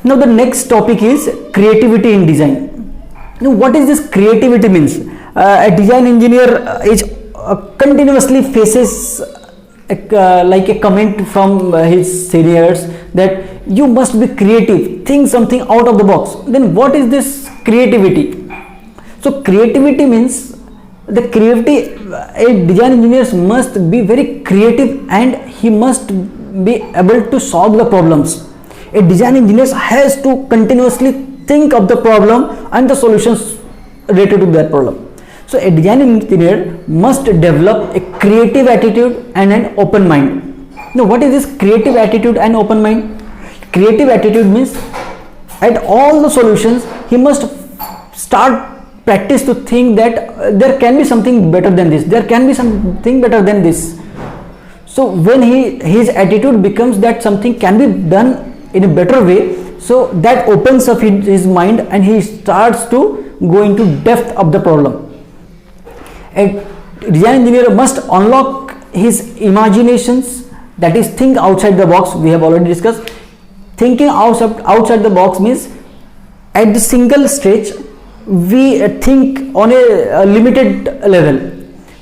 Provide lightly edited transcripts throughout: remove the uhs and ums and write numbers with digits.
Now the next topic is creativity in design. Now what is this creativity means? A design engineer is continuously faces like a comment from his seniors that you must be creative, think something out of the box. Then what is this creativity? So creativity means the creativity, a design engineer must be very creative and he must be able to solve the problems. A design engineer has to continuously think of the problem and the solutions related to that problem. So a design engineer must develop a creative attitude and an open mind. Now what is this creative attitude and open mind? Creative attitude means at all the solutions he must start practice to think that there can be something better than this, there can be something better than this. So when his attitude becomes that something can be done in a better way, so that opens up his mind and he starts to go into depth of the problem. A design engineer must unlock his imaginations, that is think outside the box. We have already discussed thinking outside the box means at the single stage we think on a limited level,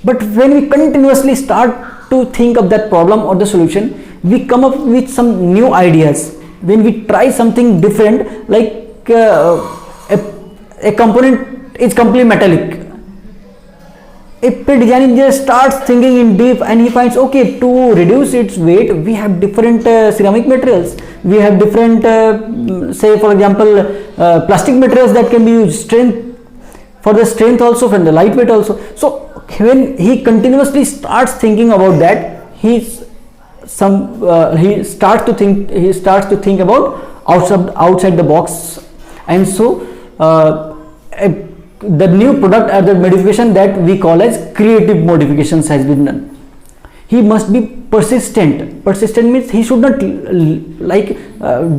but when we continuously start to think of that problem or the solution, we come up with some new ideas. When we try something different, like a component is completely metallic, if a design engineer starts thinking in deep and he finds okay, to reduce its weight we have different ceramic materials, we have different say for example plastic materials that can be used, strength for the strength also, from the lightweight also. So when he continuously starts thinking about that, he starts to think about outside the box, and so the new product or the modification that we call as creative modifications has been done. He must be persistent. Persistent means he should not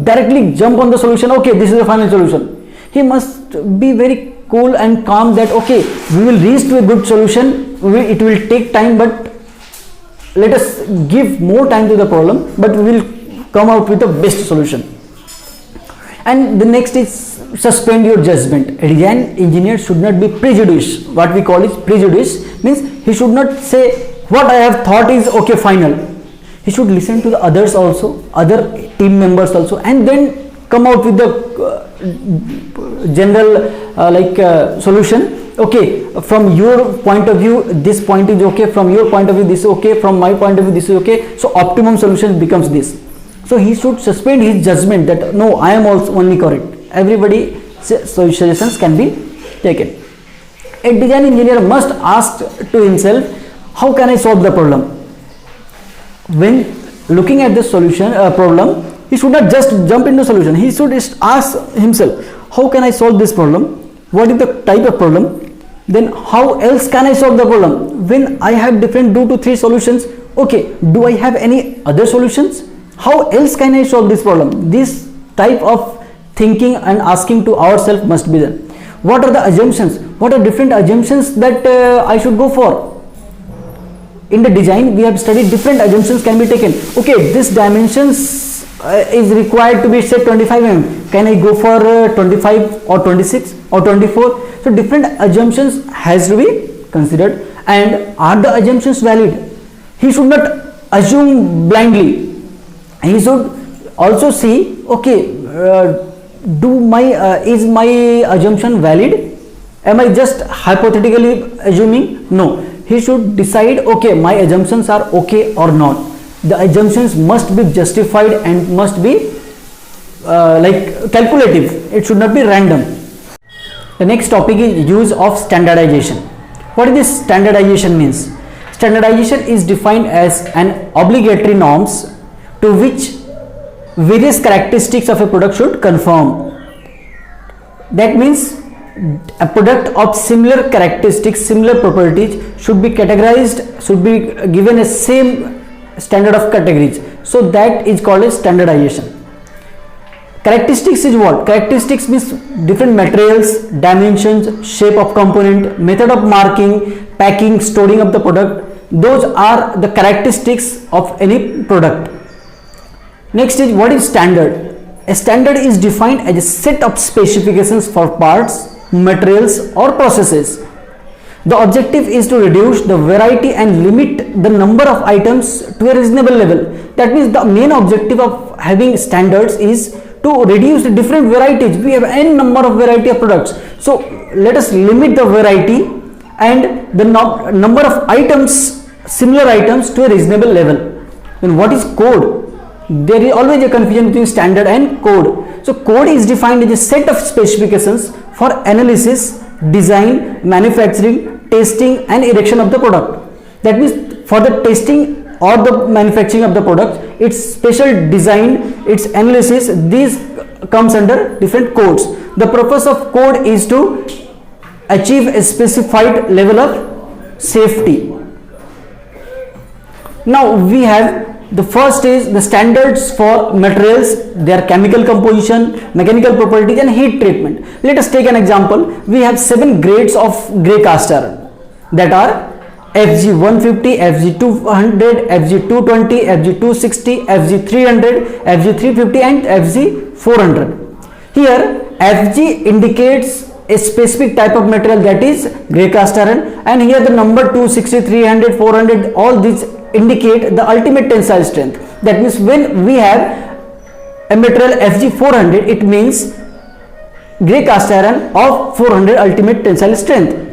directly jump on the solution, okay this is the final solution. He must be very cool and calm that okay, we will reach to a good solution, it will take time, but let us give more time to the problem, but we will come out with the best solution. And the next is suspend your judgment. A design engineer should not be prejudiced. What we call is prejudice means he should not say what I have thought is okay final. He should listen to the others also, other team members also, and then come out with the general solution. Okay, from your point of view this point is okay, from your point of view this is okay, from my point of view this is okay, so optimum solution becomes this. So he should suspend his judgment that no, I am also only correct, everybody suggestions can be taken. A design engineer must ask to himself, how can I solve the problem? When looking at the solution problem, he should not just jump into solution, he should ask himself, how can I solve this problem, what is the type of problem, then how else can I solve the problem. When I have different 2 to 3 solutions, okay, do I have any other solutions, how else can I solve this problem. This type of thinking and asking to ourselves must be done. What are the assumptions, what are different assumptions that I should go for. In the design we have studied different assumptions can be taken. Okay, this dimensions is required to be say 25 mm, can I go for 25 or 26 or 24. So different assumptions has to be considered, and are the assumptions valid. He should not assume blindly, he should also see okay, is my assumption valid, am I just hypothetically assuming. No, he should decide okay, my assumptions are okay or not. The assumptions must be justified and must be calculative, it should not be random. The next topic is use of standardization. What is this standardization means? Standardization is defined as an obligatory norms to which various characteristics of a product should conform. That means a product of similar characteristics, similar properties should be categorized, should be given a same standard of categories. So that is called as standardization. Characteristics is what? Characteristics means different materials, dimensions, shape of component, method of marking, packing, storing of the product. Those are the characteristics of any product. Next is what is standard? a standard is defined as a set of specifications for parts, materials or processes. The objective is to reduce the variety and limit the number of items to a reasonable level. That means the main objective of having standards is to reduce the different varieties. We have n number of variety of products. So let us limit the variety and the number of items, similar items, to a reasonable level. Then what is code? There is always a confusion between standard and code. So code is defined as a set of specifications for analysis, design, manufacturing, testing and erection of the product. That means for the testing or the manufacturing of the product, its special design, its analysis, these comes under different codes. The purpose of code is to achieve a specified level of safety. Now we have the first is the standards for materials, their chemical composition, mechanical properties and heat treatment. Let us take an example. We have 7 grades of grey cast iron, that are FG 150, FG 200, FG 220, FG 260, FG 300, FG 350 and FG 400. Here FG indicates a specific type of material, that is grey cast iron, and here the number 260, 300, 400, all these indicate the ultimate tensile strength. That means when we have a material FG 400, it means grey cast iron of 400 ultimate tensile strength.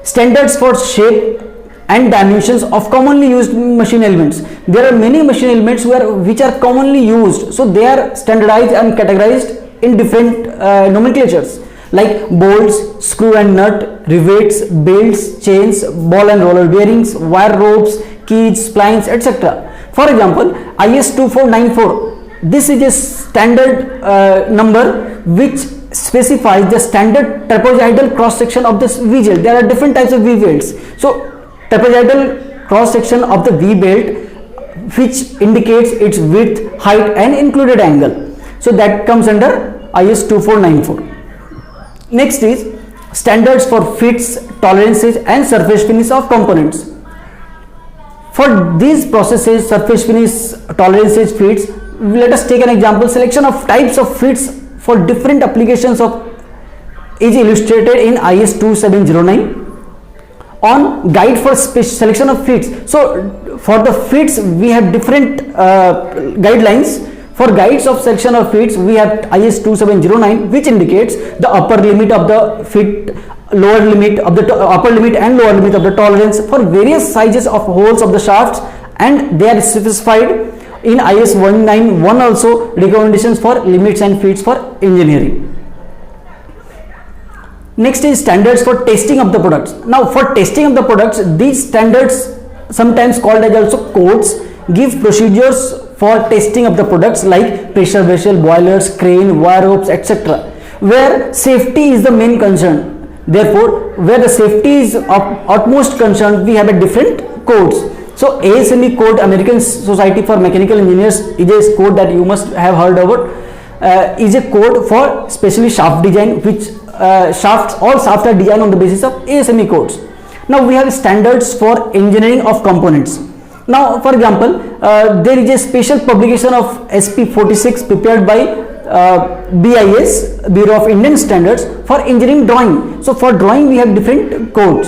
Standards for shape and dimensions of commonly used machine elements. There are many machine elements which are commonly used, so they are standardized and categorized in different nomenclatures, like bolts, screw and nut, rivets, belts, chains, ball and roller bearings, wire ropes, keys, splines, etc. For example, IS 2494, this is a standard number which specifies the standard trapezoidal cross section of this V belt. There are different types of V belts. So trapezoidal cross section of the V belt, which indicates its width, height and included angle. So that comes under IS 2494. Next is standards for fits, tolerances and surface finish of components. For these processes, surface finish, tolerances, fits, let us take an example. Selection of types of fits for different applications of is illustrated in IS 2709 on guide for selection of fits. So for the fits we have different guidelines. For guides of selection of fits we have IS 2709, which indicates the upper limit of the fit, lower limit of the upper limit and lower limit of the tolerance for various sizes of holes of the shafts, and they are specified in IS 191 also recommendations for limits and fits for engineering. Next is standards for testing of the products. Now for testing of the products, these standards, sometimes called as also codes, give procedures for testing of the products like pressure vessel, boilers, crane, wire ropes, etc., where safety is the main concern. Therefore, where the safety is of utmost concern, we have a different codes. So ASME code, American Society for Mechanical Engineers, is a code that you must have heard about. Is a code for especially shaft design, which all shafts are designed on the basis of ASME codes. Now we have standards for engineering of components. Now for example, there is a special publication of SP 46 prepared by BIS, Bureau of Indian Standards, for engineering drawing. So for drawing we have different codes.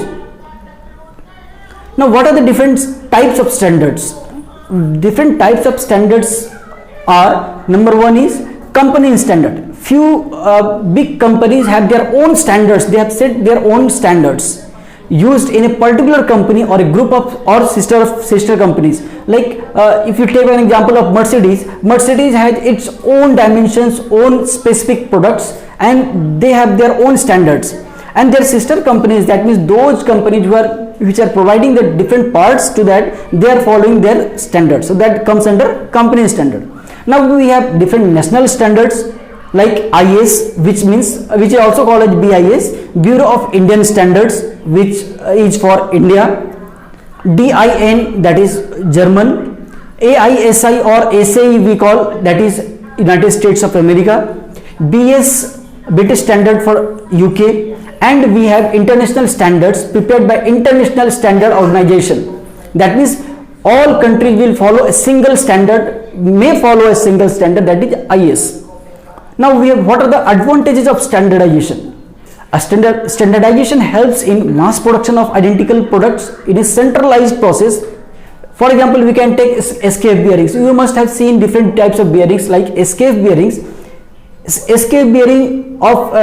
Now what are the different types of standards? Different types of standards are, number one is company standard. Few big companies have their own standards. They have set their own standards used in a particular company or a group of or sister companies. Like if you take an example of Mercedes has its own dimensions, own specific products, and they have their own standards, and their sister companies, that means those companies which are providing the different parts to that, they are following their standards. So that comes under company standard. Now we have different national standards like IS, which is also called as BIS, Bureau of Indian Standards, which is for India, DIN, that is German, AISI or SAE we call, that is United States of America, BS, British Standard for UK, and we have international standards prepared by International Standard Organization. That means all countries will follow a single standard may follow a single standard, that is IS. Now we have, what are the advantages of standardization? A standardization helps in mass production of identical products in a centralized process. For example, we can take SKF bearings. You must have seen different types of bearings like SKF bearings. SKF bearing of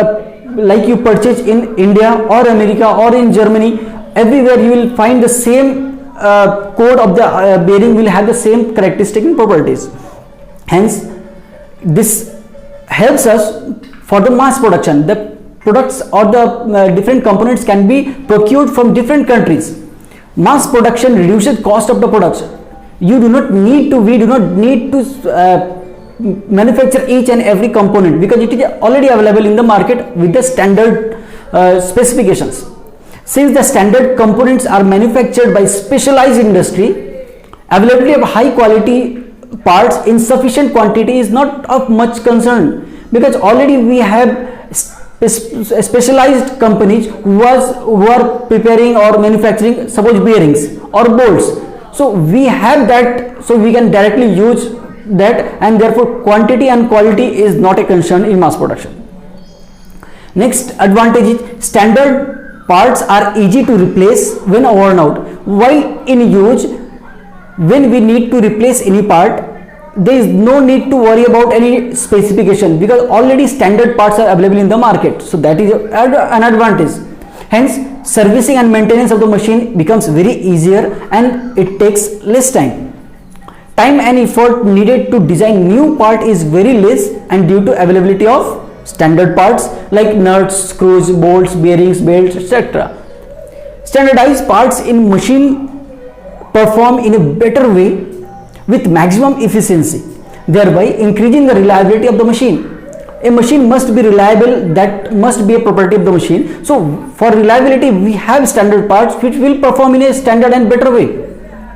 like you purchase in India or America or in Germany, everywhere you will find the same code of the bearing will have the same characteristic and properties. Hence, this helps us for the mass production. The products or the different components can be procured from different countries. Mass production reduces cost of the products. We do not need to manufacture each and every component because it is already available in the market with the standard specifications. Since the standard components are manufactured by specialized industry, availability of high quality parts in sufficient quantity is not of much concern, because already we have specialized companies who are preparing or manufacturing, suppose, bearings or bolts. So we have that, so we can directly use that, and therefore quantity and quality is not a concern in mass production. Next advantage is standard parts are easy to replace when worn out. While in use, when we need to replace any part, there is no need to worry about any specification because already standard parts are available in the market. So that is an advantage. Hence, servicing and maintenance of the machine becomes very easier and it takes less time. Time and effort needed to design new part is very less, and due to availability of standard parts like nuts, screws, bolts, bearings, belts, etc. Standardized parts in machine perform in a better way with maximum efficiency, thereby increasing the reliability of the machine. A machine must be reliable, that must be a property of the machine. So for reliability, we have standard parts which will perform in a standard and better way.